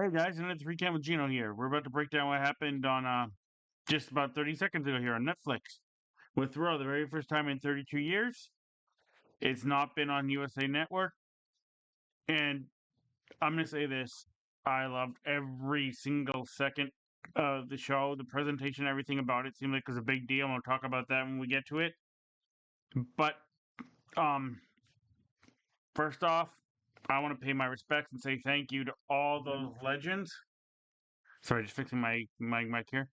Hey guys, another recap with Gino here. We're about to break down what happened on just about 30 seconds ago here on Netflix with Raw, the very first time in 32 years. It's not been on USA Network, and I'm gonna say this: I loved every single second of the show. The presentation, everything about it seemed like it was a big deal. And we'll talk about that when we get to it. But um, first off, I want to pay my respects and say thank you to all those legends. Sorry, just fixing my mic here.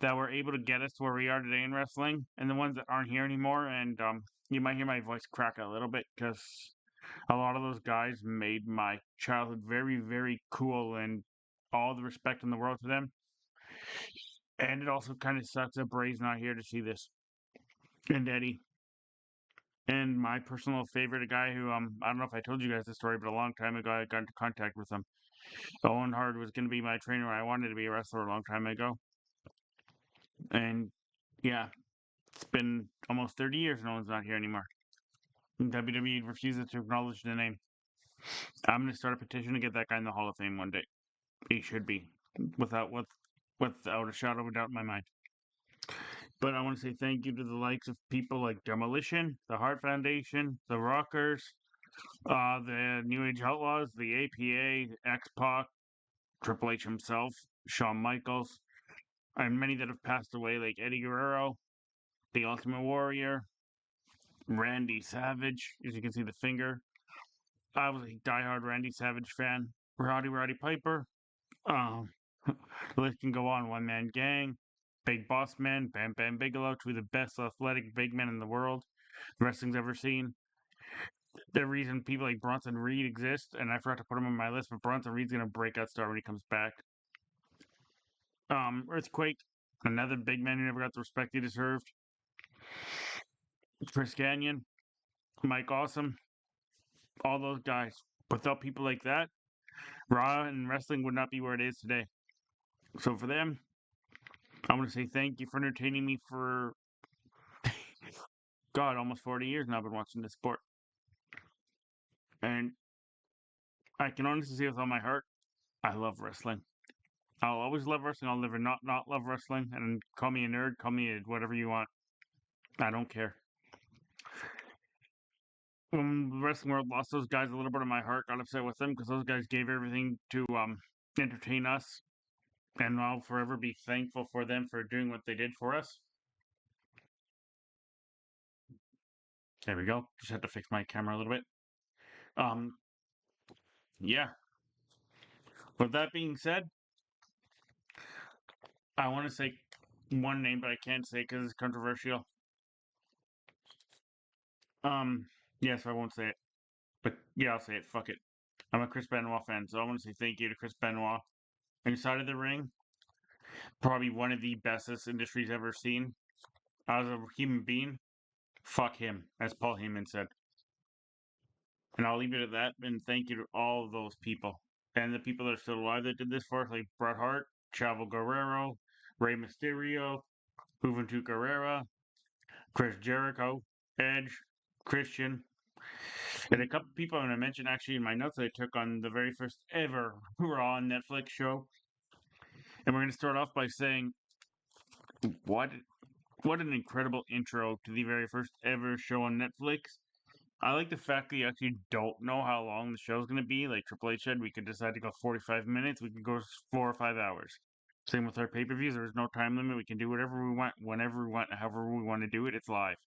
That were able to get us to where we are today in wrestling, and the ones that aren't here anymore. And you might hear my voice crack a little bit because a lot of those guys made my childhood very, very cool, and all the respect in the world to them. And it also kind of sucks that Bray's not here to see this, and Eddie. And my personal favorite, a guy who I don't know if I told you guys this story, but a long time ago I got into contact with him. Owen Hart was going to be my trainer. I wanted to be a wrestler a long time ago, and yeah, it's been almost 30 years. No one's not here anymore. WWE refuses to acknowledge the name. I'm going to start a petition to get that guy in the Hall of Fame one day. He should be, without a shadow of a doubt in my mind. But I want to say thank you to the likes of people like Demolition, the Hart Foundation, the Rockers, the New Age Outlaws, the APA, X Pac, Triple H himself, Shawn Michaels, and many that have passed away like Eddie Guerrero, the Ultimate Warrior, Randy Savage, as you can see the finger. I was a diehard Randy Savage fan. Roddy Piper. Um, the list can go on. One Man Gang, Big Boss Man, Bam Bam Bigelow, two of the best athletic big men in the world wrestling's ever seen. The reason people like Bronson Reed exist, and I forgot to put him on my list, but Bronson Reed's gonna break out star when he comes back. Earthquake, another big man who never got the respect he deserved. Chris Canyon, Mike Awesome, all those guys. Without people like that, Raw and wrestling would not be where it is today. So for them, I want to say thank you for entertaining me for, God, almost 40 years now I've been watching this sport. And I can honestly say with all my heart, I love wrestling. I'll always love wrestling. I'll never not love wrestling. And call me a nerd, call me whatever you want. I don't care. When the wrestling world lost those guys, a little bit of my heart got upset with them because those guys gave everything to entertain us. And I'll forever be thankful for them for doing what they did for us. There we go. Just had to fix my camera a little bit. Um, yeah. With that being said, I want to say one name, but I can't say because it's controversial. Um, yes, I won't say it, but yeah, I'll say it. Fuck it. I'm a Chris Benoit fan, so I want to say thank you to Chris Benoit. Inside of the ring, probably one of the best this industry's ever seen. As a human being, fuck him, as Paul Heyman said. And I'll leave it at that. And thank you to all of those people and the people that are still alive that did this for us, like Bret Hart, Chavo Guerrero, Rey Mysterio, Juventud Guerrera, Chris Jericho, Edge, Christian, and a couple people I'm going to mention actually in my notes that I took on the very first ever Raw on Netflix show. And we're going to start off by saying what what an incredible intro to the very first ever show on Netflix. I like the fact that you actually don't know how long the show's going to be. Like Triple H said, we could decide to go 45 minutes. We could go 4 or 5 hours. Same with our pay-per-views. There's no time limit. We can do whatever we want, whenever we want, however we want to do it. It's live.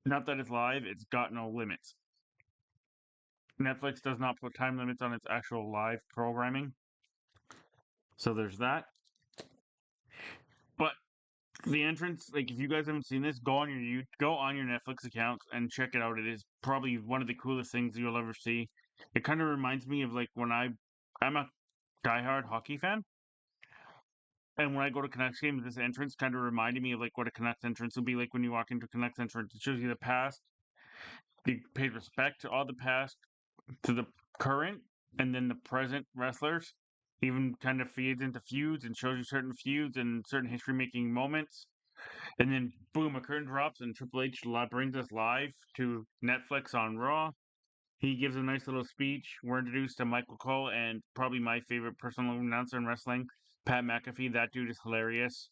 Not that it's live, it's got no limits. Netflix does not put time limits on its actual live programming. So there's that. But the entrance, like if you guys haven't seen this, go on your Netflix account and check it out. It is probably one of the coolest things you'll ever see. It kind of reminds me of like when I'm a diehard hockey fan, and when I go to Canucks games, this entrance kind of reminded me of like what a Canucks entrance would be like when you walk into a Canucks entrance. It shows you the past, you pay respect to all the past, to the current, and then the present wrestlers. Even kind of feeds into feuds and shows you certain feuds and certain history making moments. And then boom, a curtain drops and Triple H brings us live to Netflix on Raw. He gives a nice little speech. We're introduced to Michael Cole and probably my favorite personal announcer in wrestling, Pat McAfee. That dude is hilarious.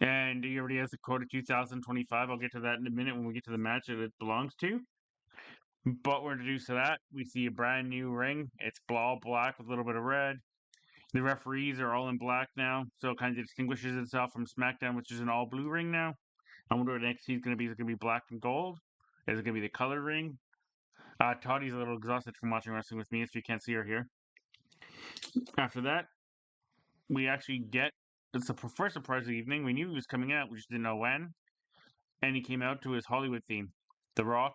And he already has the quote of 2025. I'll get to that in a minute when we get to the match that it belongs to. But we're introduced to that. We see a brand new ring. It's all black with a little bit of red. The referees are all in black now, so it kind of distinguishes itself from SmackDown, which is an all blue ring now. I wonder what NXT is going to be. Is it going to be black and gold? Is it going to be the color ring? Toddy's a little exhausted from watching wrestling with me, if you can't see her here. After that, we actually get it's the first surprise of the evening. We knew he was coming out, we just didn't know when. And he came out to his Hollywood theme, The Rock.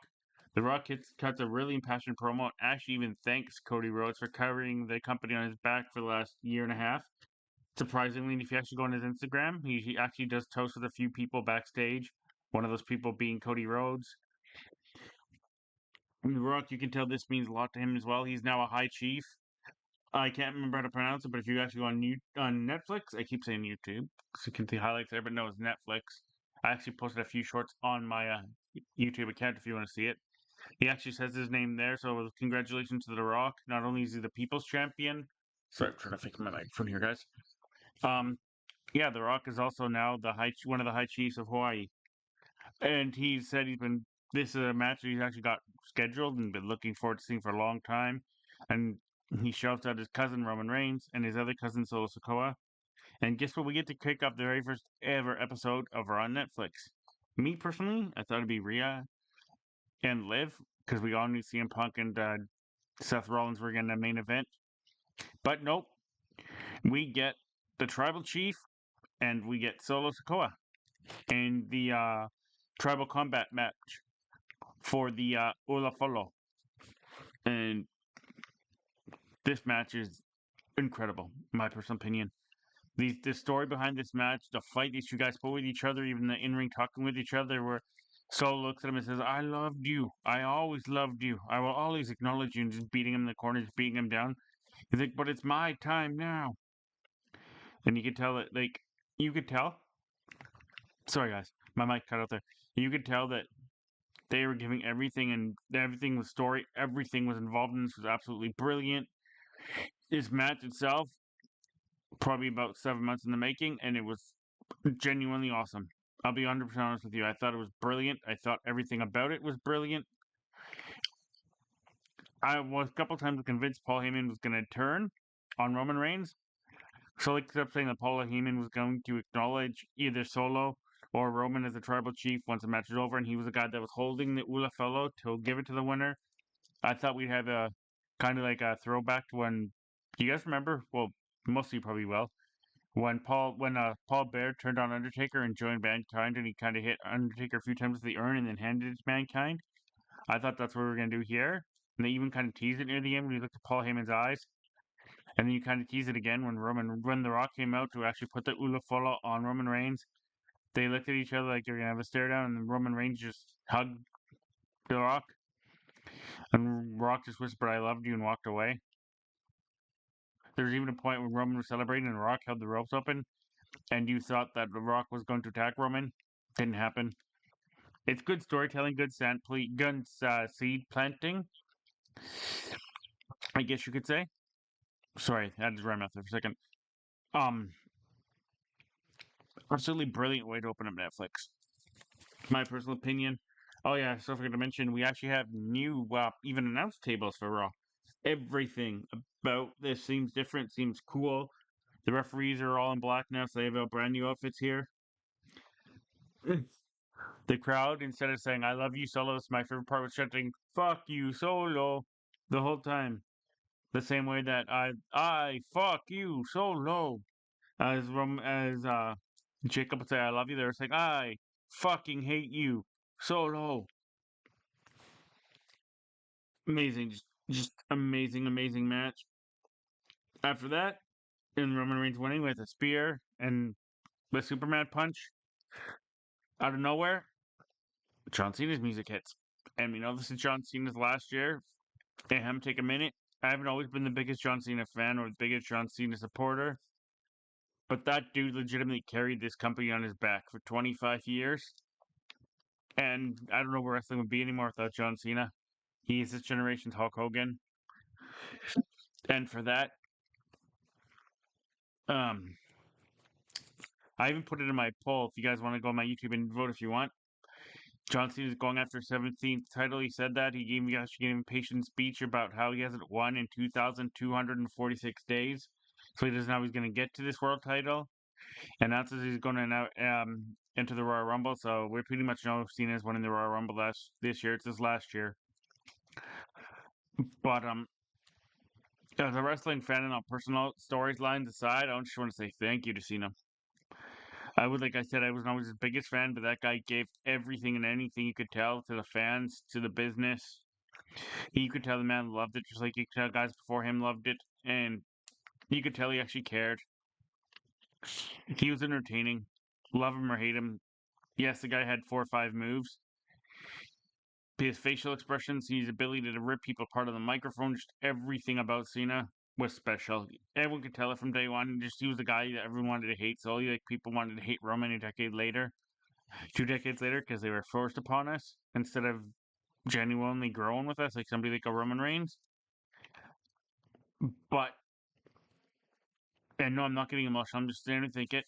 The Rock cuts a really impassioned promo. Actually, even thanks Cody Rhodes for carrying the company on his back for the last year and a half. Surprisingly, if you actually go on his Instagram, he actually does toast with a few people backstage. One of those people being Cody Rhodes. And The Rock, you can tell this means a lot to him as well. He's now a high chief. I can't remember how to pronounce it, but if you actually go on Netflix, I keep saying YouTube, so you can see highlights there, but no, it's Netflix. I actually posted a few shorts on my YouTube account if you want to see it. He actually says his name there, so congratulations to The Rock. Not only is he the People's Champion. Sorry, I'm trying to fix my microphone here, guys. Yeah, The Rock is also now one of the High Chiefs of Hawaii, and he said he's been. This is a match that he's actually got scheduled and been looking forward to seeing for a long time, and he shouts out his cousin Roman Reigns and his other cousin Solo Sikoa. And guess what? We get to kick off the very first ever episode over on Netflix. Me personally, I thought it'd be Rhea and Liv because we all knew CM Punk and Seth Rollins were getting the main event. But nope, we get the Tribal Chief and we get Solo Sikoa in the Tribal Combat match for the Ula Folo. And this match is incredible, in my personal opinion. The story behind this match, the fight these two guys put with each other, even the in ring talking with each other, where Solo looks at him and says, "I loved you. I always loved you. I will always acknowledge you," and just beating him in the corner, just beating him down. He's like, "But it's my time now." And you could tell that, like, you could tell. Sorry, guys, my mic cut out there. You could tell that they were giving everything, and everything was story. Everything was involved in this was absolutely brilliant. This match itself, probably about 7 months in the making, and it was genuinely awesome. I'll be 100% honest with you. I thought it was brilliant. I thought everything about it was brilliant. I was a couple times convinced Paul Heyman was going to turn on Roman Reigns. So I kept saying that Paul Heyman was going to acknowledge either Solo or Roman as a tribal chief once the match is over, and he was the guy that was holding the Ula fellow to give it to the winner. I thought we'd have a kind of like a throwback to when. Do you guys remember? Well, most of you probably will. When Paul Bear turned on Undertaker and joined Mankind, and he kind of hit Undertaker a few times with the urn and then handed it to Mankind. I thought that's what we were gonna do here, and they even kind of teased it near the end when you looked at Paul Heyman's eyes, and then you kind of tease it again when The Rock came out to actually put the Ula Fola on Roman Reigns. They looked at each other like they're gonna have a stare down, and then Roman Reigns just hugged The Rock, and Rock just whispered, "I loved you," and walked away. There was even a point when Roman was celebrating and Rock held the ropes open, and you thought that The Rock was going to attack Roman. Didn't happen. It's good storytelling, good seed planting, I guess you could say. Sorry, I had to dry mouth there for a second. Um, Absolutely brilliant way to open up Netflix. My personal opinion. Oh yeah, so I forgot to mention we actually have new, even announced tables for Raw. Everything about this seems different, seems cool. The referees are all in black now, so they have brand new outfits here. The crowd, instead of saying "I love you, Solo," it's my favorite part, was chanting "Fuck you, Solo" the whole time. The same way that I fuck you, Solo, as Jacob would say "I love you." They're saying "I fucking hate you, Solo." Amazing, just amazing, amazing match. After that, and Roman Reigns winning with a spear and the Superman punch out of nowhere, John Cena's music hits. And we know this is John Cena's last year. And have him take a minute. I haven't always been the biggest John Cena fan or the biggest John Cena supporter, but that dude legitimately carried this company on his back for 25 years. And I don't know where wrestling would be anymore without John Cena. He is this generation's Hulk Hogan, and for that, um, I even put it in my poll. If you guys want to go on my YouTube and vote, if you want, John Cena is going after 17th title. He said that he gave me actually gave an impatient speech about how he hasn't won in 2,246 days, so he doesn't know how he's going to get to this world title. And announces he's going to now enter the Royal Rumble. So we pretty much know Cena's winning the Royal Rumble this year. It's his last year. But as a wrestling fan and on personal storylines aside, I just want to say thank you to Cena. Like I said, I wasn't always his biggest fan, but that guy gave everything and anything you could tell to the fans, to the business. You could tell the man loved it, just like you could tell guys before him loved it, and you could tell he actually cared. He was entertaining. Love him or hate him. Yes, the guy had 4 or 5 moves. His facial expressions, his ability to rip people apart on the microphone, just everything about Cena was special. Everyone could tell it from day one. Just he was the guy that everyone wanted to hate. So like people wanted to hate Roman a decade later, 2 decades later, because they were forced upon us instead of genuinely growing with us, like somebody like a Roman Reigns. But and no, I'm not getting emotional. I'm just standing and thinking,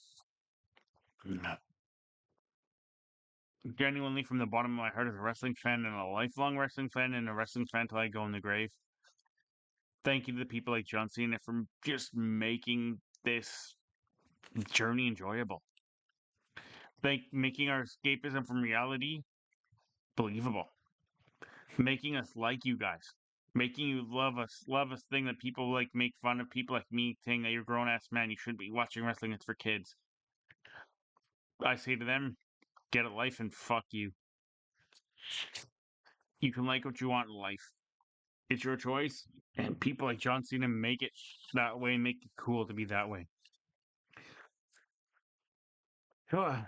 genuinely from the bottom of my heart as a wrestling fan and a lifelong wrestling fan and a wrestling fan till I go in the grave. Thank you to the people like John Cena for just making this journey enjoyable. Making our escapism from reality believable. Making us like you guys. Making you love us thing that people like make fun of people like me saying that you're a grown ass man, you shouldn't be watching wrestling, it's for kids. I say to them, get a life and fuck you. You can like what you want in life. It's your choice. And people like John Cena make it that way and make it cool to be that way. That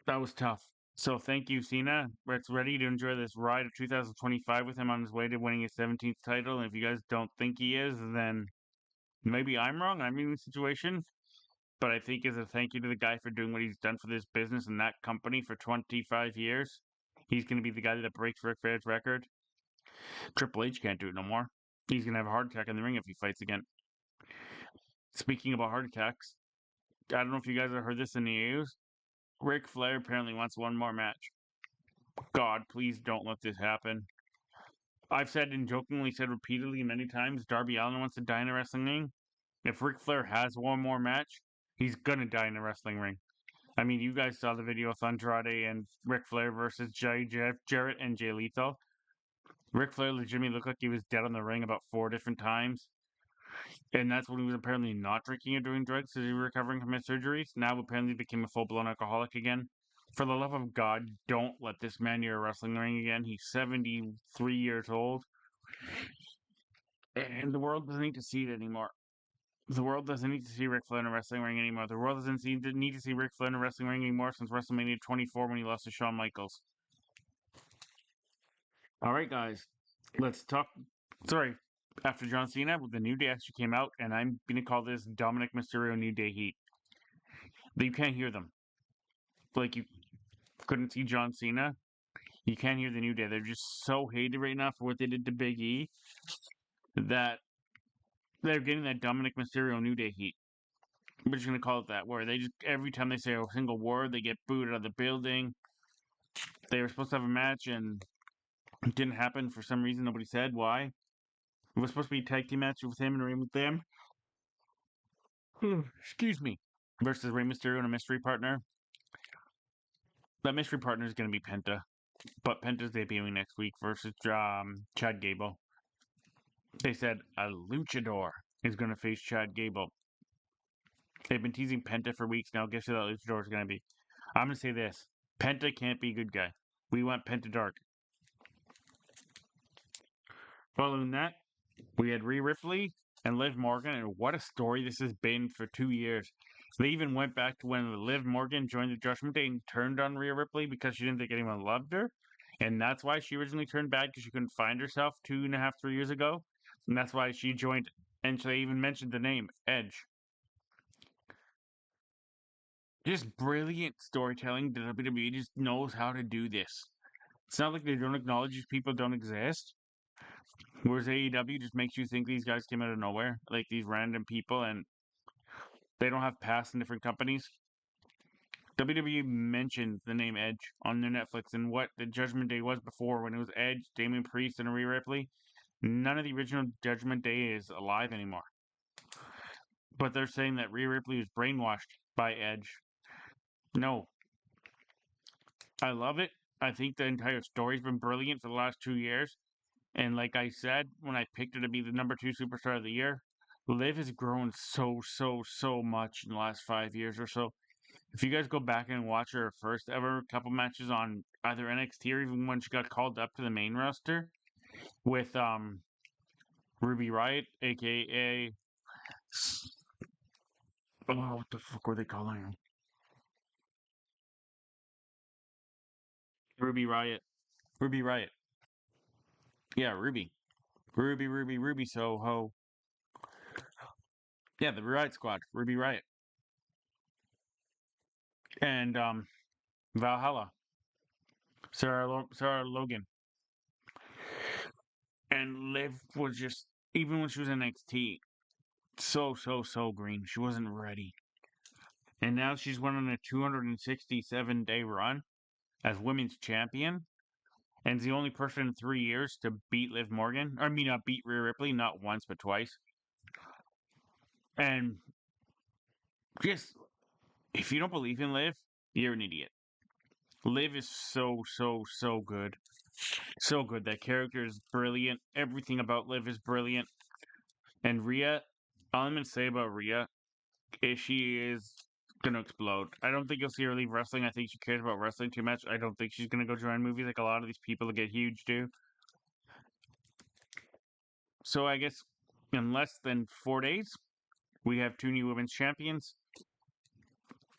was tough. So thank you, Cena. Brett's ready to enjoy this ride of 2025 with him on his way to winning his 17th title. And if you guys don't think he is, then maybe I'm wrong. I'm in the situation. But I think as a thank you to the guy for doing what he's done for this business and that company for 25 years, he's going to be the guy that breaks Ric Flair's record. Triple H can't do it no more. He's going to have a heart attack in the ring if he fights again. Speaking about heart attacks, I don't know if you guys have heard this in the news. Ric Flair apparently wants one more match. God, please don't let this happen. I've said and jokingly said repeatedly many times, Darby Allin wants to die in a wrestling ring. If Ric Flair has one more match, he's gonna die in a wrestling ring. I mean, you guys saw the video with Andrade and Ric Flair versus Jarrett and Jay Lethal. Ric Flair legitimately looked like he was dead on the ring about 4 different times. And that's when he was apparently not drinking or doing drugs because he was recovering from his surgeries. Now apparently became a full-blown alcoholic again. For the love of God, don't let this man near a wrestling ring again. He's 73 years old. And the world doesn't need to see it anymore. The world doesn't need to see Ric Flair in a wrestling ring anymore. The world doesn't need to see Ric Flair in a wrestling ring anymore since WrestleMania 24 when he lost to Shawn Michaels. All right, guys, let's talk. Sorry, after John Cena, the New Day actually came out, and I'm gonna call this Dominic Mysterio New Day heat. But you can't hear them. Like you couldn't see John Cena. You can't hear the New Day. They're just so hated right now for what they did to Big E that they're getting that Dominic Mysterio New Day heat. We're just gonna call it that, where they just every time they say a single word, they get booed out of the building. They were supposed to have a match and it didn't happen for some reason. Nobody said why. It was supposed to be a tag team match with him and Rey with them. Excuse me. Versus Rey Mysterio and a mystery partner. That mystery partner is going to be Penta, but Penta's debuting next week versus Chad Gable. They said a luchador is going to face Chad Gable. They've been teasing Penta for weeks now. Guess who that luchador is going to be? I'm going to say this: Penta can't be a good guy. We want Penta Dark. Following that, we had Rhea Ripley and Liv Morgan, and what a story this has been for 2 years. They even went back to when Liv Morgan joined the Judgment Day and turned on Rhea Ripley because she didn't think anyone loved her. And that's why she originally turned bad because she couldn't find herself 2.5, 3 years ago. And that's why she joined, and they even mentioned the name, Edge. Just brilliant storytelling. The WWE just knows how to do this. It's not like they don't acknowledge these people don't exist. Whereas AEW just makes you think these guys came out of nowhere, like these random people, and they don't have past in different companies. WWE mentioned the name Edge on their Netflix and what the Judgment Day was before when it was Edge, Damian Priest, and Rhea Ripley. None of the original Judgment Day is alive anymore. But they're saying that Rhea Ripley was brainwashed by Edge. No, I love it. I think the entire story's been brilliant for the last 2 years. And like I said, when I picked her to be the number two superstar of the year, Liv has grown so much in the last 5 years or so. If you guys go back and watch her first ever couple matches on either NXT or even when she got called up to the main roster with Ruby Riot, aka what the fuck were they calling her? Ruby Riot. Ruby Riot. Yeah, Ruby. Ruby Soho. Yeah, the Riot Squad. Ruby Riot. And Valhalla. Sarah Logan. And Liv was just even when she was in NXT, so green. She wasn't ready. And now she's went on a 267-day run as women's champion, and is the only person in 3 years to beat Liv Morgan. I mean, not beat Rhea Ripley, not once but twice. And just if you don't believe in Liv, you're an idiot. Liv is so good, so good. That character is brilliant. Everything about Liv is brilliant. And Rhea, all I'm gonna say about Rhea is she is gonna explode. I don't think you'll see her leave wrestling. I think she cares about wrestling too much. I don't think she's gonna go join movies like a lot of these people that get huge do. So I guess in less than 4 days, we have two new women's champions.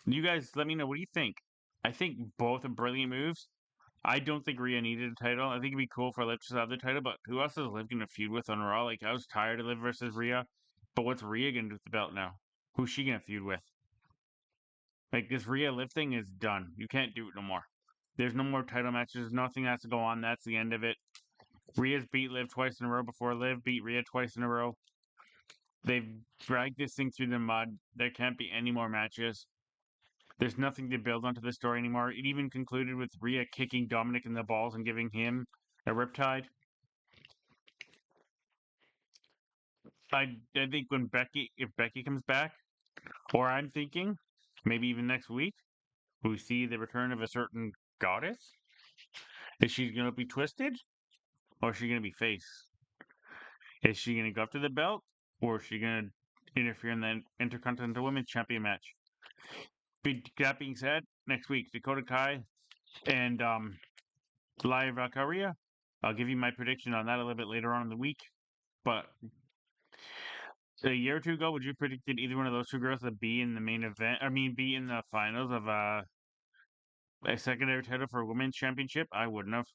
You guys, let me know what do you think. I think both are brilliant moves. I don't think Rhea needed a title. I think it'd be cool for Liv to have the title, but who else is Liv gonna feud with on Raw? Like I was tired of Liv versus Rhea, but what's Rhea gonna do with the belt now? Who's she gonna feud with? Like this Rhea Liv thing is done. You can't do it no more. There's no more title matches. Nothing has to go on. That's the end of it. Rhea's beat Liv twice in a row before Liv beat Rhea twice in a row. They've dragged this thing through the mud. There can't be any more matches. There's nothing to build onto the story anymore. It even concluded with Rhea kicking Dominic in the balls and giving him a riptide. I think when if Becky comes back, or I'm thinking maybe even next week, we see the return of a certain goddess. Is she going to be twisted, or is she going to be face? Is she going to go after the belt, or is she going to interfere in the Intercontinental Women's Champion match? That being said, next week Dakota Kai and Laya Valkyria. I'll give you my prediction on that a little bit later on in the week. But a year or two ago, would you predicted either one of those two girls to be in the main event? I mean, be in the finals of a secondary title for a women's championship? I wouldn't have.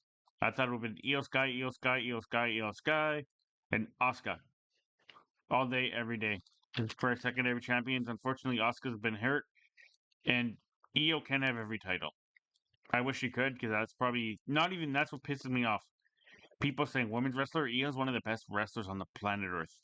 I thought it would have been Io Sky, Io Sky, Io Sky, Io Sky, and Asuka all day, every day for secondary champions. Unfortunately, Asuka's been hurt, and Io can have every title. I wish she could because that's probably not even that's what pisses me off. People saying women's wrestler, Io's one of the best wrestlers on the planet Earth.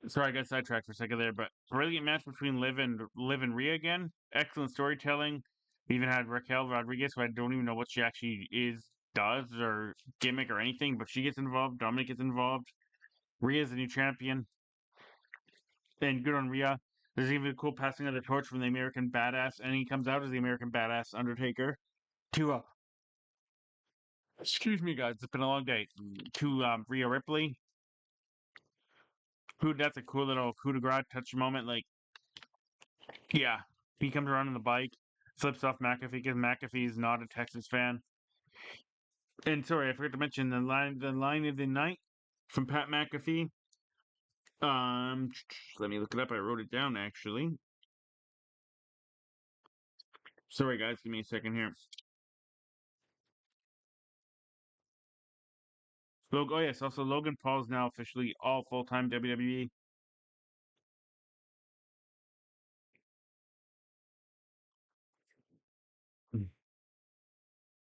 Sorry, I got sidetracked for a second there, but brilliant match between Liv and Rhea again. Excellent storytelling. We even had Raquel Rodriguez, who I don't even know what she actually does, or gimmick or anything, but she gets involved. Dominic gets involved. Rhea's the new champion, and good on Rhea. There's even a cool passing of the torch from the American Badass, and he comes out as the American Badass Undertaker to excuse me, guys, it's been a long day. To Rhea Ripley, who that's a cool little coup de grace touch moment. Like, yeah, he comes around on the bike, flips off McAfee because McAfee's not a Texas fan. And sorry, I forgot to mention the line of the night from Pat McAfee. Let me look it up. I wrote it down actually. Sorry, guys, give me a second here. Oh yes, also Logan Paul's now officially all full-time WWE.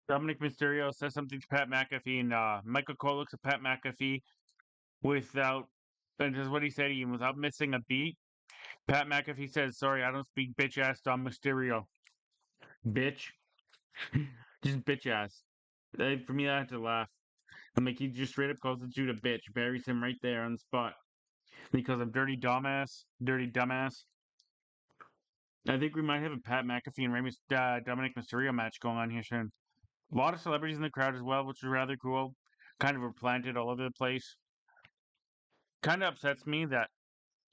Dominic Mysterio says something to Pat McAfee, and Michael Cole looks at Pat McAfee without, and this is what he said, even without missing a beat. Pat McAfee says, "Sorry, I don't speak bitch ass Dom Mysterio, bitch, just bitch ass." For me, I had to laugh. I'm like, he just straight up calls the dude a bitch, buries him right there on the spot because of dirty dumbass. I think we might have a Pat McAfee and Dominic Mysterio match going on here soon. A lot of celebrities in the crowd as well, which is rather cool. Kind of were planted all over the place. Kind of upsets me that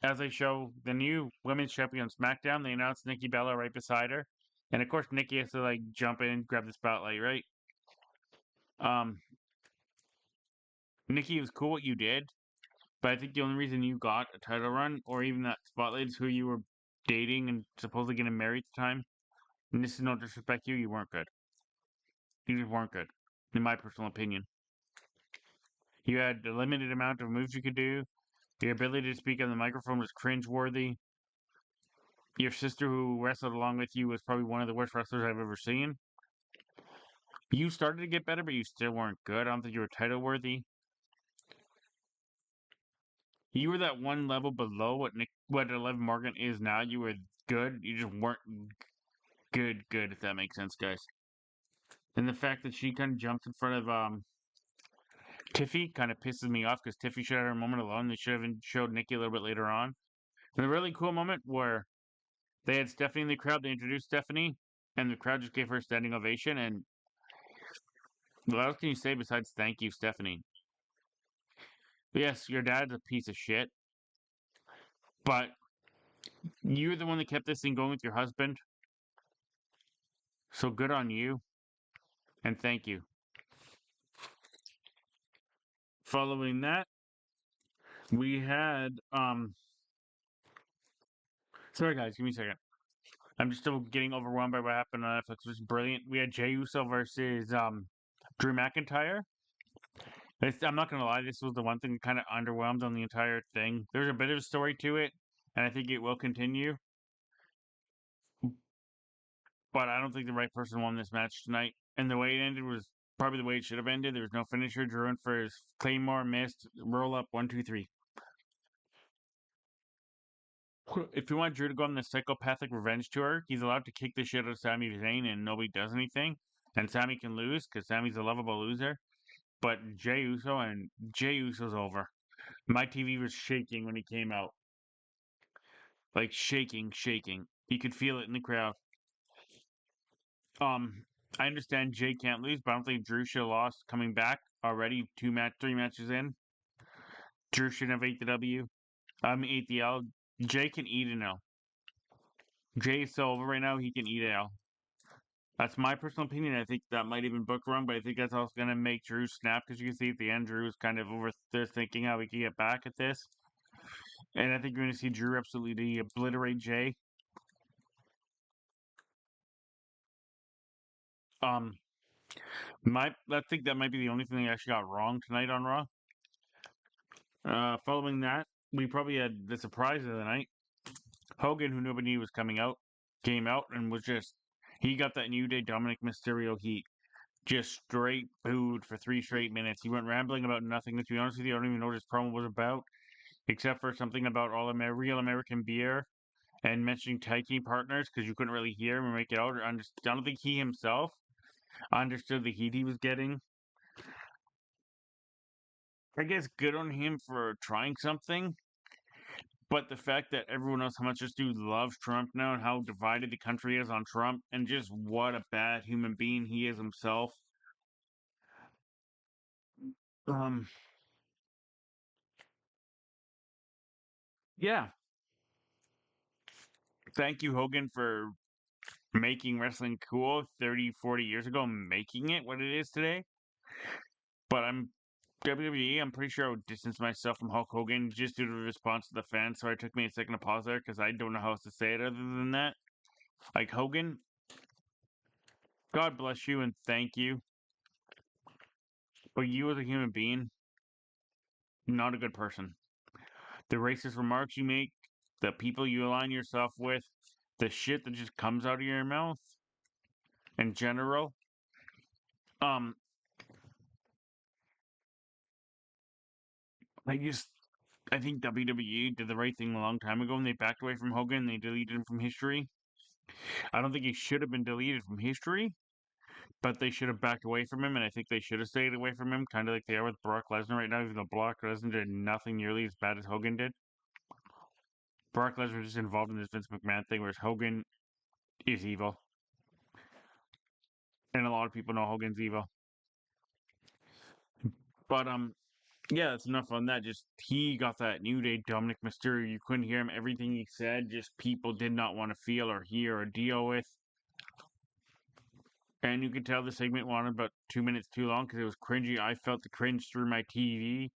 as they show the new women's champion on SmackDown, they announced Nikki Bella right beside her, and of course Nikki has to like jump in and grab the spotlight, right? Um, Nikki, it was cool what you did, but I think the only reason you got a title run or even that spotlight is who you were dating and supposedly getting married at the time. And this is no disrespect to you, you weren't good. You just weren't good, in my personal opinion. You had a limited amount of moves you could do. Your ability to speak on the microphone was cringeworthy. Your sister, who wrestled along with you, was probably one of the worst wrestlers I've ever seen. You started to get better, but you still weren't good. I don't think you were title worthy. You were that one level below what Liv Morgan is now. You were good. You just weren't good. If that makes sense, guys. And the fact that she kind of jumped in front of Tiffy kind of pisses me off because Tiffy should have had her moment alone. They should have showed Nikki a little bit later on. And a really cool moment where they had Stephanie in the crowd. They introduced Stephanie, and the crowd just gave her a standing ovation. And what else can you say besides thank you, Stephanie? Yes, your dad's a piece of shit, but you're the one that kept this thing going with your husband. So good on you, and thank you. Following that, we had sorry guys, give me a second. I'm just still getting overwhelmed by what happened on Netflix. It was brilliant. We had Jey Uso versus Drew McIntyre. I'm not gonna lie, this was the one thing that kind of underwhelmed on the entire thing. There's a bit of a story to it, and I think it will continue. But I don't think the right person won this match tonight. And the way it ended was probably the way it should have ended. There was no finisher. Drew went for his Claymore, missed, roll up, 1, 2, 3. If you want Drew to go on the psychopathic revenge tour, he's allowed to kick the shit out of Sami Zayn and nobody does anything. And Sami can lose because Sami's a lovable loser. But Jey Uso's over. My TV was shaking when he came out. Like shaking. You could feel it in the crowd. Um, I understand Jay can't lose, but I don't think Drew should have lost coming back already. 3 matches in. Drew should have ate the W. Ate the L. Jay can eat an L. Jay is so over right now, he can eat an L. That's my personal opinion. I think that might even book wrong, but I think that's also going to make Drew snap because you can see at the end, Drew is kind of over there thinking how we can get back at this. And I think you're going to see Drew absolutely obliterate Jay. Um, I think that might be the only thing they actually got wrong tonight on Raw. Following that, we probably had the surprise of the night. Hogan, who nobody knew was coming out, came out and was just he got that New Day Dominic Mysterio heat. Just straight booed for 3 straight minutes. He went rambling about nothing. To be honest with you, I don't even know what his promo was about, except for something about real American beer and mentioning tag team partners because you couldn't really hear him or make it out. Or understand. I don't think he himself understood the heat he was getting. I guess good on him for trying something, but the fact that everyone knows how much this dude loves Trump now and how divided the country is on Trump and just what a bad human being he is himself. Um, yeah. Thank you, Hogan, for making wrestling cool 30, 40 years ago, making it what it is today. But I'm WWE, I'm pretty sure I would distance myself from Hulk Hogan just due to the response to the fans. So it took me a second to pause there because I don't know how else to say it other than that. Like Hogan, God bless you and thank you. But you as a human being, not a good person. The racist remarks you make, the people you align yourself with, the shit that just comes out of your mouth in general, Um, I just I think WWE did the right thing a long time ago, and they backed away from Hogan. They deleted him from history. I don't think he should have been deleted from history, but they should have backed away from him, and I think they should have stayed away from him, kind of like they are with Brock Lesnar right now. Even though Brock Lesnar did nothing nearly as bad as Hogan did. Brock Lesnar was just involved in this Vince McMahon thing, whereas Hogan is evil, and a lot of people know Hogan's evil. But yeah, that's enough on that. Just he got that New Day Dominic Mysterio. You couldn't hear him. Everything he said, just people did not want to feel or hear or deal with. And you could tell the segment wanted about 2 minutes too long because it was cringy. I felt the cringe through my TV,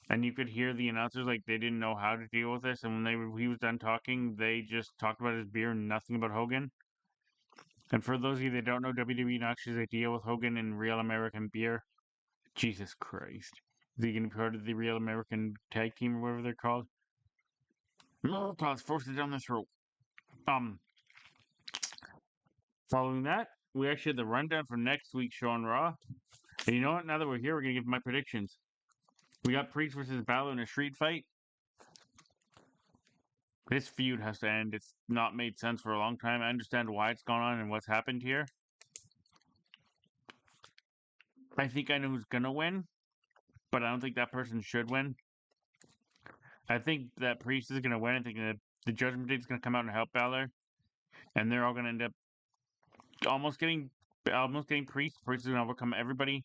and you could hear the announcers like they didn't know how to deal with this. And when he was done talking, they just talked about his beer and nothing about Hogan. And for those of you that don't know, WWE notches a deal with Hogan and Real American Beer. Jesus Christ. Is he going to be part of the Real American Tag Team or whatever they're called? No, let's force it down the throat. Um, Following that, we actually had the rundown for next week's show on Raw. And you know what? Now that we're here, we're going to give my predictions. We got Priest versus Balor in a street fight. This feud has to end. It's not made sense for a long time. I understand why it's gone on and what's happened here. I think I know who's going to win, but I don't think that person should win. I think that Priest is going to win. I think that the Judgment Day is going to come out and help Balor, and they're all going to end up almost getting Priest. Priest is going to overcome everybody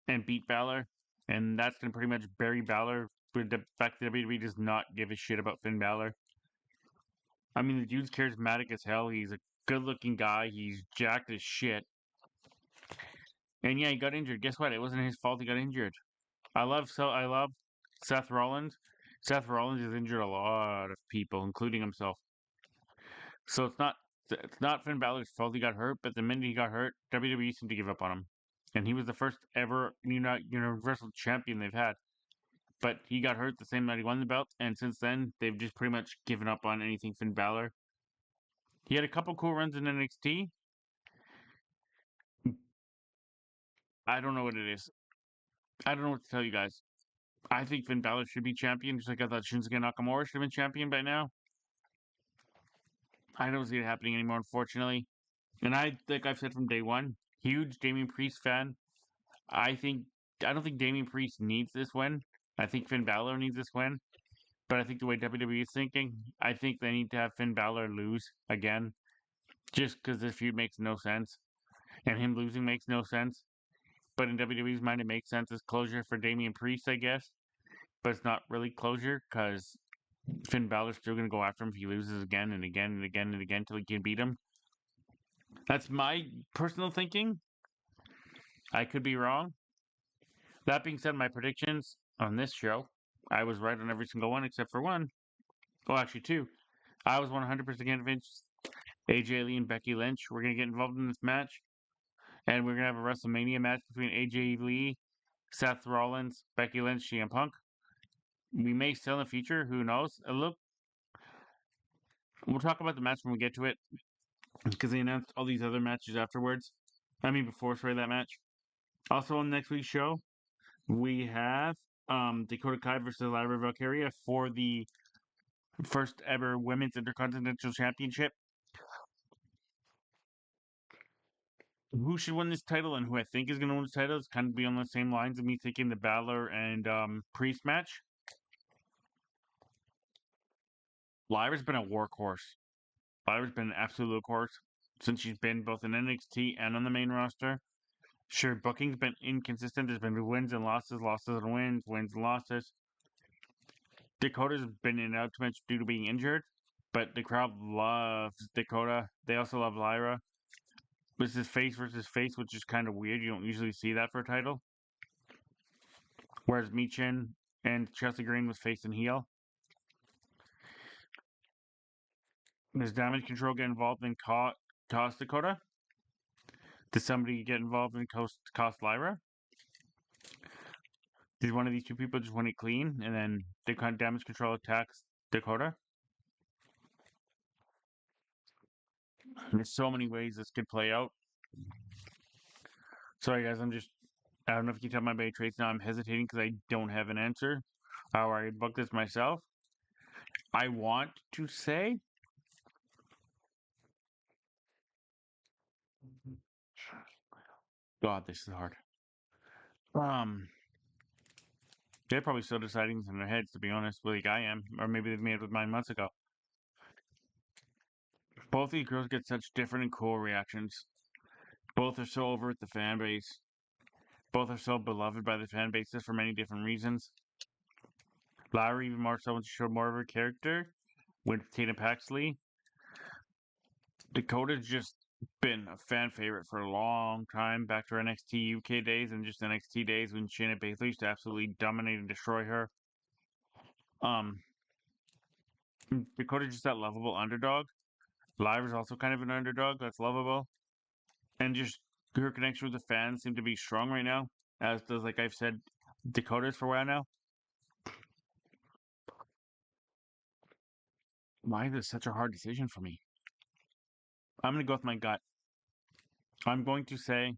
and beat Balor, and that's going to pretty much bury Balor. But the fact that WWE does not give a shit about Finn Balor. I mean, the dude's charismatic as hell. He's a good-looking guy. He's jacked as shit. And yeah, he got injured. Guess what? It wasn't his fault he got injured. I love Seth Rollins. Seth Rollins has injured a lot of people, including himself. So it's not Finn Balor's fault he got hurt, but the minute he got hurt, WWE seemed to give up on him. And he was the first ever Universal Champion they've had. But he got hurt the same night he won the belt, and since then they've just pretty much given up on anything Finn Balor. He had a couple cool runs in NXT. I don't know what it is. I don't know what to tell you guys. I think Finn Balor should be champion, just like I thought Shinsuke Nakamura should have been champion by now. I don't see it happening anymore, unfortunately. And like I've said from day one, huge Damian Priest fan. I think I don't think Damian Priest needs this win. I think Finn Balor needs this win. But I think the way WWE is thinking, I think they need to have Finn Balor lose again. Just because this feud makes no sense. And him losing makes no sense. But in WWE's mind, it makes sense as closure for Damian Priest, I guess. But it's not really closure because Finn Balor's still going to go after him if he loses again and again and again and again until he can beat him. That's my personal thinking. I could be wrong. That being said, my predictions on this show, I was right on every single one except for one. Well, actually, two. I was 100% convinced AJ Lee and Becky Lynch were going to get involved in this match. And we're going to have a WrestleMania match between AJ Lee, Seth Rollins, Becky Lynch, CM Punk. We may still in the future. Who knows? Look, we'll talk about the match when we get to it because they announced all these other matches afterwards. I mean, before, sorry, that match. Also, on next week's show, we have Dakota Kai versus Lyra Valkyria for the first ever Women's Intercontinental Championship. Who should win this title and who I think is going to win this title is kind of be on the same lines of me thinking the Balor and Priest match. Lyra's been a workhorse. Lyra's been an absolute workhorse since she's been both in NXT and on the main roster. Sure, booking's been inconsistent. There's been wins and losses, losses and wins, wins and losses. Dakota's been in and out too much due to being injured, but the crowd loves Dakota. They also love Lyra. This is face versus face, which is kind of weird. You don't usually see that for a title. Whereas Michin and Chelsea Green was face and heel. Does Damage Control get involved in cost Dakota? Does somebody get involved in cost Lyra? Did one of these two people just win it clean and then Damage Control attacks Dakota? There's so many ways this could play out. Sorry, guys. I don't know if you can tell my body traits now. I'm hesitating because I don't have an answer. How I booked this myself. I want to say. God, this is hard. Um, they're probably still deciding this in their heads, to be honest, like I am, or maybe they've made it with mine months ago. Both these girls get such different and cool reactions. Both are so over at the fan base. Both are so beloved by the fan bases for many different reasons. Lowry even more so when she showed more of her character with Tina Paxley. Dakota's just been a fan favorite for a long time, back to her NXT UK days and just NXT days when Shayna Baszler used to absolutely dominate and destroy her. Um, Dakota's just that lovable underdog. Lyra's also kind of an underdog that's lovable, and just her connection with the fans seem to be strong right now. As does, like I've said, Dakota's for a while now. Why is this such a hard decision for me? I'm gonna go with my gut. I'm going to say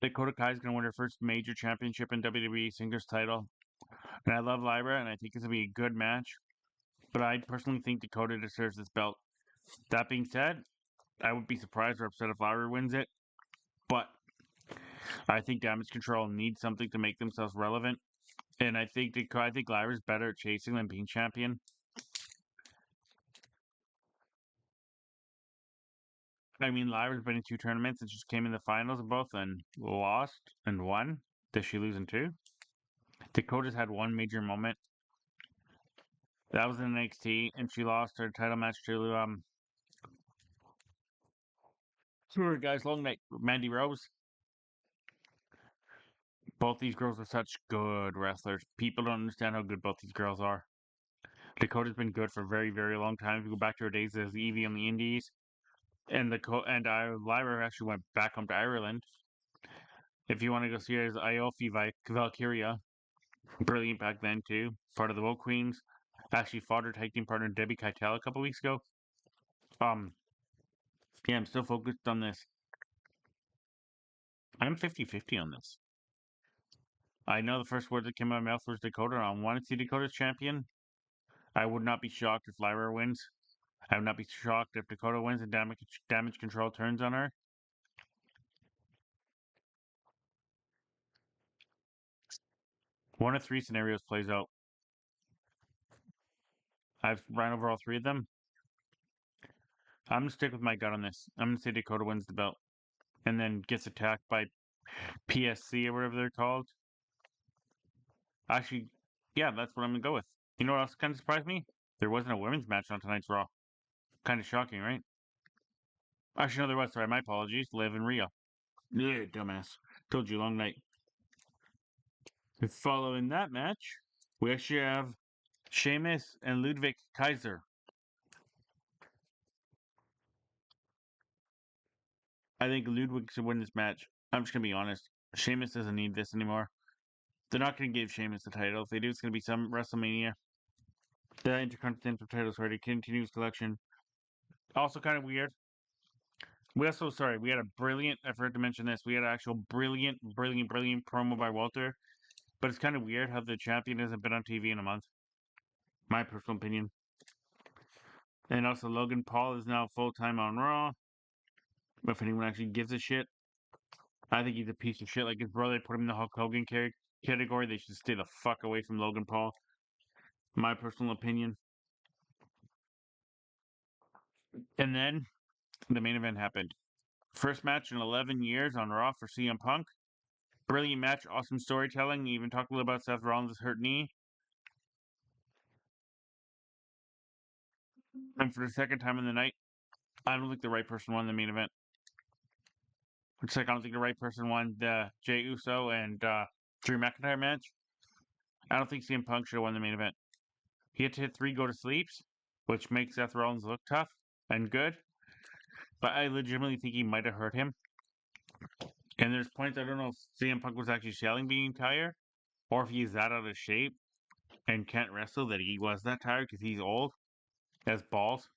Dakota Kai is gonna win her first major championship in WWE singles title. And I love Lyra, and I think it's gonna be a good match. But I personally think Dakota deserves this belt. That being said, I would be surprised or upset if Lyra wins it. But I think Damage Control needs something to make themselves relevant. And I think Lyra's better at chasing than being champion. I mean, Lyra's been in two tournaments and just came in the finals of both and lost and won. Does she lose in two? Dakota's had one major moment. That was in NXT, and she lost her title match to her guys long night Mandy Rose. Both these girls are such good wrestlers. People don't understand how good both these girls are. Dakota's been good for a very, very long time. If you go back to her days as Evie on the Indies, and Lyra actually went back home to Ireland. If you want to go see her as Iofi Valkyria, brilliant back then too. Part of the Woke Queens. Actually fought her tag team partner Debbie Keitel a couple weeks ago. Um, yeah, I'm still focused on this. I'm 50-50 on this. I know the first word that came out of my mouth was Dakota. I want to see Dakota's champion. I would not be shocked if Lyra wins. I would not be shocked if Dakota wins and damage control turns on her. One of three scenarios plays out. I've run over all three of them. I'm gonna stick with my gut on this. I'm gonna say Dakota wins the belt and then gets attacked by PSC or whatever they're called. Actually, yeah, that's what I'm gonna go with. You know what else kind of surprised me? There wasn't a women's match on tonight's Raw. Kind of shocking, right? Actually, no, there was. Sorry, my apologies. Liv and Rhea. Yeah, dumbass. Told you, long night. Following that match, we actually have Sheamus and Ludwig Kaiser. I think Ludwig should win this match. I'm just gonna be honest. Sheamus doesn't need this anymore. They're not gonna give Sheamus the title. If they do, it's gonna be some WrestleMania. The Intercontinental titles already continues collection. Also kind of weird. We had a brilliant, I forgot to mention this, we had an actual brilliant promo by Walter. But it's kind of weird how the champion hasn't been on TV in a month. My personal opinion. And also, Logan Paul is now full time on Raw. If anyone actually gives a shit, I think he's a piece of shit. Like his brother put him in the Hulk Hogan category. They should stay the fuck away from Logan Paul. My personal opinion. And then the main event happened. First match in 11 years on Raw for CM Punk. Brilliant match, awesome storytelling. Even talked a little about Seth Rollins' hurt knee. And for the second time in the night, I don't think the right person won the main event. It's like I don't think the right person won the Jey Uso and Drew McIntyre match. I don't think CM Punk should have won the main event. He had to hit three go to sleeps, which makes Seth Rollins look tough and good. But I legitimately think he might have hurt him. And there's points I don't know if CM Punk was actually selling being tired, or if he's that out of shape and can't wrestle that he was that tired because he's old, has balls.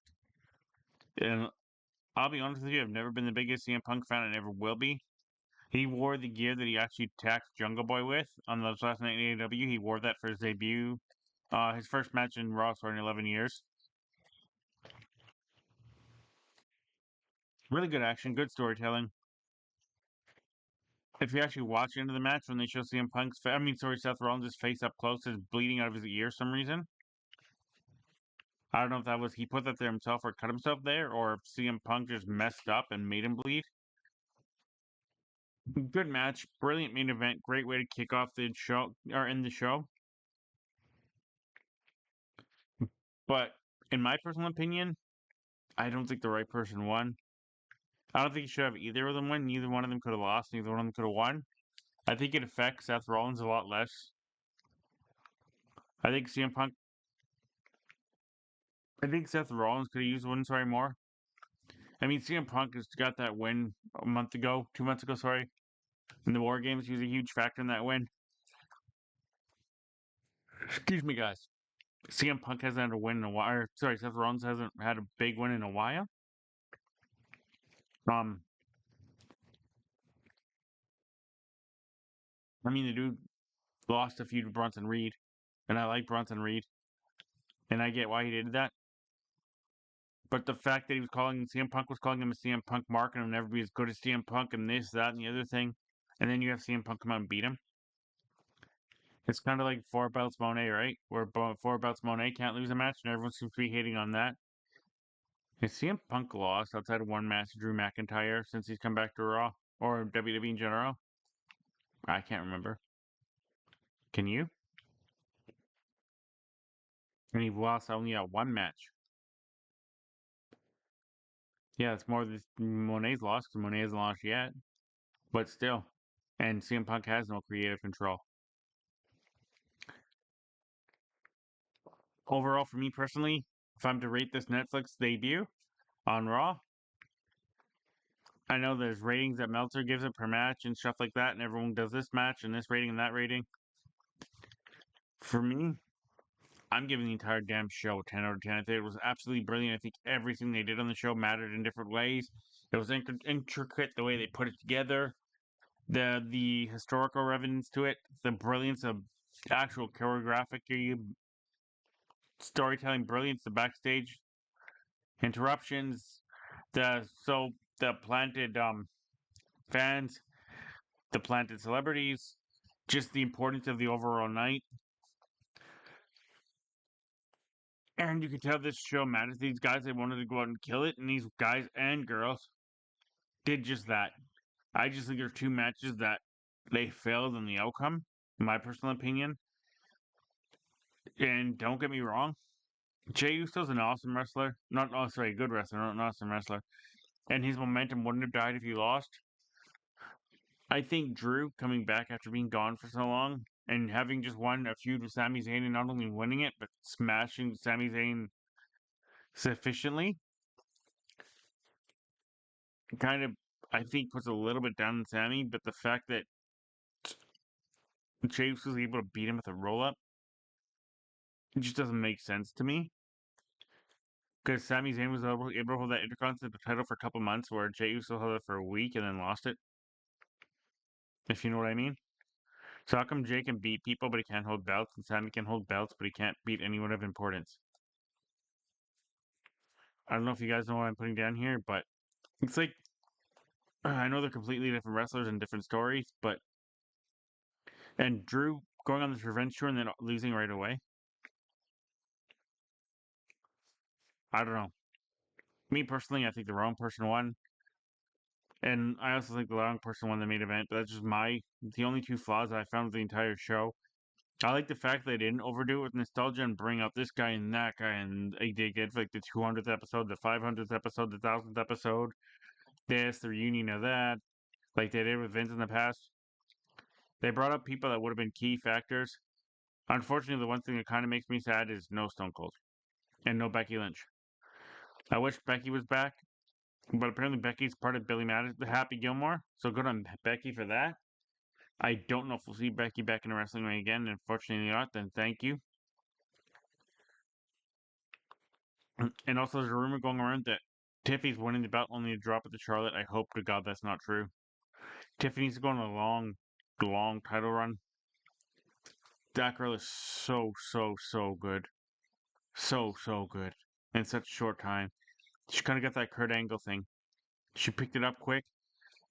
And I'll be honest with you, I've never been the biggest CM Punk fan. I never will be. He wore the gear that he actually attacked Jungle Boy with on those last night in AEW. He wore that for his debut. His first match in Raw for in 11 years. Really good action, good storytelling. If you actually watch into the match when they show CM Punk's, Seth Rollins' face up close is bleeding out of his ear for some reason. I don't know if that was he put that there himself or cut himself there, or if CM Punk just messed up and made him bleed. Good match, brilliant main event, great way to kick off the show or end the show. But in my personal opinion, I don't think the right person won. I don't think you should have either of them win. Neither one of them could have lost. Neither one of them could have won. I think it affects Seth Rollins a lot less. I think CM Punk. I think Seth Rollins could have used the win sorry more. CM Punk has got that win a month ago, 2 months ago, sorry, in the War Games. He was a huge factor in that win. Excuse me, guys. CM Punk hasn't had a win in a while. Sorry, Seth Rollins hasn't had a big win in a while. Um, the dude lost a feud to Bronson Reed, and I like Bronson Reed, and I get why he did that. But the fact that he was calling CM Punk was calling him a CM Punk mark and he'll never be as good as CM Punk and this, that, and the other thing, and then you have CM Punk come out and beat him. It's kind of like four belts Monet, right? Where four belts Monet can't lose a match, and everyone seems to be hating on that. Has CM Punk lost outside of one match to Drew McIntyre since he's come back to Raw or WWE in general? I can't remember. Can you? And he lost only at one match. Yeah, it's more than Monet's lost because Monet hasn't lost yet. But still. And CM Punk has no creative control. Overall, for me personally, if I'm to rate this Netflix debut on Raw, I know there's ratings that Meltzer gives it per match and stuff like that, and everyone does this match and this rating and that rating. For me, I'm giving the entire damn show a 10 out of 10. I think it was absolutely brilliant. I think everything they did on the show mattered in different ways. It was intricate the way they put it together, the historical relevance to it, the brilliance of actual choreographic storytelling brilliance, the backstage interruptions, the planted fans, the planted celebrities, just the importance of the overall night. And you can tell this show matters. These guys, they wanted to go out and kill it, and these guys and girls did just that. I just think there's two matches that they failed in the outcome, in my personal opinion. And don't get me wrong, Jey Uso's an awesome wrestler. Not, oh, sorry, a good wrestler, not an awesome wrestler. And his momentum wouldn't have died if he lost. I think Drew coming back after being gone for so long and having just won a feud with Sami Zayn and not only winning it, but smashing Sami Zayn sufficiently kind of, I think, puts a little bit down on Sami. But the fact that Chase was able to beat him with a roll up, it just doesn't make sense to me. Because Sami Zayn was able to hold that Intercontinental title for a couple months, where Jey Uso held it for a week and then lost it. If you know what I mean. So how come Jey can beat people but he can't hold belts, and Sami can hold belts but he can't beat anyone of importance? I don't know if you guys know what I'm putting down here, but it's like I know they're completely different wrestlers and different stories, but and Drew going on this revenge tour and then losing right away. I don't know. Me personally, I think the wrong person won, and I also think the wrong person won the main event. But that's just the only two flaws I found with the entire show. I like the fact they didn't overdo it with nostalgia and bring out this guy and that guy, and they did like the 200th episode, the 500th episode, the 1000th episode, the reunion of that, like they did with Vince in the past. They brought up people that would have been key factors. Unfortunately, the one thing that kind of makes me sad is no Stone Cold and no Becky Lynch. I wish Becky was back, but apparently Becky's part of Billy Madison, the Happy Gilmore. So good on Becky for that. I don't know if we'll see Becky back in the wrestling ring again. Unfortunately not. Then thank you. And also, there's a rumor going around that Tiffany's winning the belt only to drop it to Charlotte. I hope to God that's not true. Tiffany's going on a long, long title run. That girl is so good. So good. In such a short time. She kind of got that Kurt Angle thing. She picked it up quick.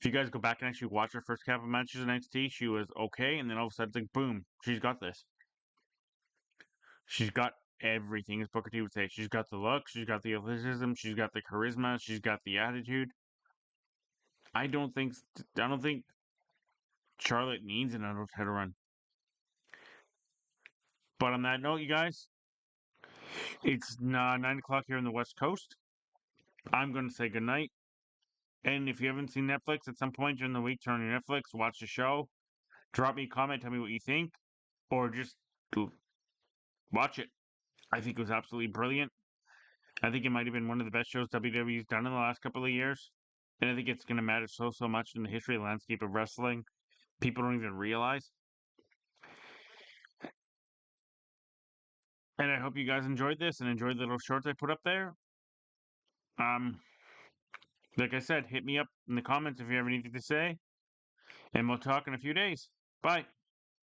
If you guys go back and actually watch her first couple matches in NXT, she was okay, and then all of a sudden it's like boom, she's got this. She's got everything, as Booker T would say. She's got the look, she's got the athleticism, she's got the charisma, she's got the attitude. I don't think Charlotte needs another title run. But on that note, you guys, it's 9 o'clock here on the West Coast. I'm going to say goodnight. And if you haven't seen Netflix at some point during the week, turn on your Netflix, watch the show, drop me a comment, tell me what you think, or just watch it. I think it was absolutely brilliant. I think it might have been one of the best shows WWE's done in the last couple of years. And I think it's going to matter so much in the history and landscape of wrestling. People don't even realize. And I hope you guys enjoyed this and enjoyed the little shorts I put up there. Um, like I said, hit me up in the comments if you have anything to say, and we'll talk in a few days. Bye.